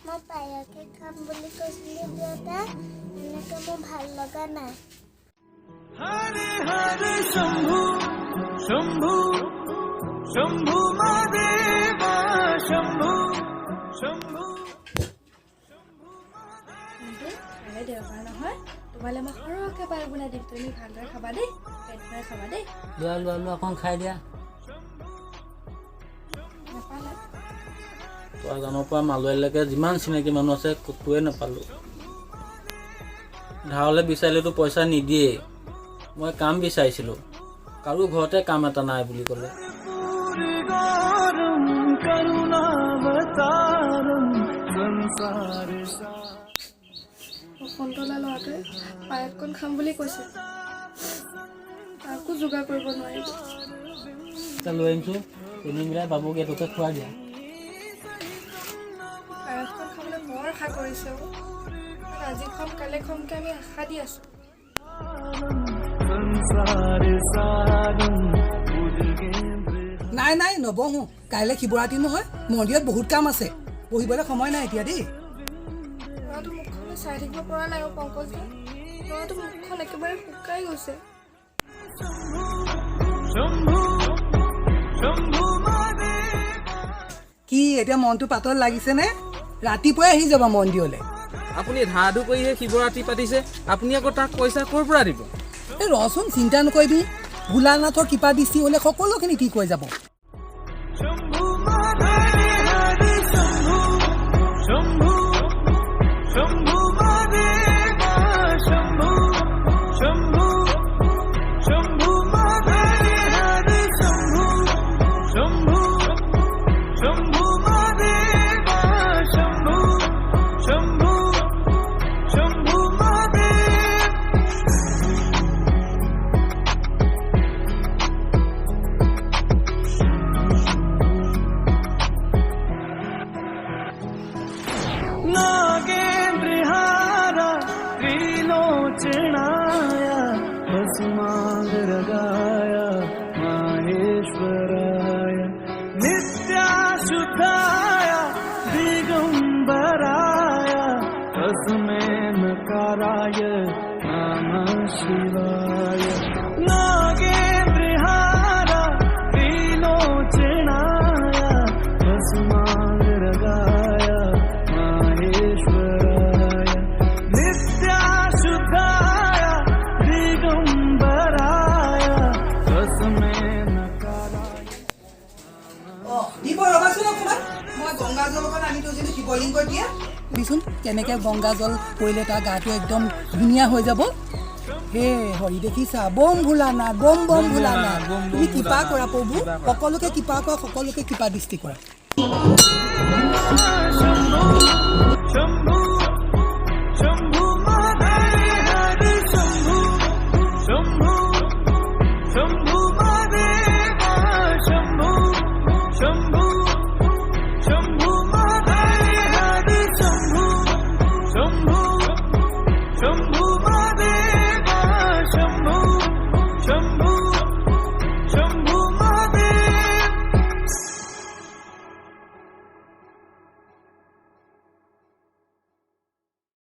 মই পায়সে খাম বুলি কৈছিলো দেউতা এনেকে মোৰ ভাল লগা নাই হৰে হৰে শম্ভু শম্ভু শম্ভু মহাদেবা শম্ভু শম্ভু কাইলৈ দেওবাৰ নহয় তোমালে মই সৰহকৈ পায়স বনাই দিম তুমি ভালদৰে খাবা দেই পেট ভৰাই খাবা দেই লোৱা অকণ খাই দিয়া নাপালা তই গানৰ পৰা মালুৱালৈকে যিমান চিনাকি মানুহ আছে ক'তোৱে নাপালোঁ ধাৰলৈ বিচাৰিলেতো পইচা নিদিয়ে মই কাম বিচাৰিছিলোঁ কাৰো ঘৰতে কাম এটা নাই বুলি ক'লে বসন্তলা ল'ৰাটোৱে পায়সকণ খাম বুলি কৈছে তাকো যোগাৰ কৰিব নোৱাৰিব এতিয়া লৈ আনিছোঁ তিনি মিলাই বাবুক এইটোকে খুৱাই দিয়া পায়সকণ খাবলৈ বৰ আশা কৰিছে আজি খাম কাইলৈ খামকৈ আমি আশা দি আছোঁ নাই নাই নবহো কাইলৈ শিৱৰাত্ৰি নহয় মন্দিৰত বহুত কাম আছে বহিবলৈ সময় নাই এতিয়া দেই ল'ৰাটো মুখখন চাই থাকিব পৰা নাই পংকজ ল'ৰাটো মুখখন একেবাৰে শুকাই গৈছে কি এতিয়া মনটো পাতল লাগিছেনে ৰাতিপুৱাই আহি যাব মন্দিৰলৈ আপুনি ধাৰটো কৰিহে শিৱৰাত্ৰি পাতিছে আপুনি আকৌ তাক পইচা ক'ৰ পৰা দিব এই ৰচোন চিন্তা নকৰিবি ভোলানাথৰ কৃপা দৃষ্টি হ'লে সকলোখিনি ঠিক হৈ যাব नागेन्द्रहारा त्रिलोचनाया भस्मांगरगाया माहेश्वराय नित्याशुद्धाय दिगंबराय तस्मै नकाराय नमः शिवाय नागेन्द्रहारा त्रिलोचनाय भस्मांगरगाय দিচোন কেনেকৈ গংগাজল পৰিলে তাৰ গাটো একদম ধুনীয়া হৈ যাব হে হৰি দেখিছা বম ভোলানাথ বম বম ভোলানাথ তুমি কৃপা কৰা প্ৰভু সকলোকে কৃপা কৰা সকলোকে কৃপা দৃষ্টি কৰা शंभु शंभु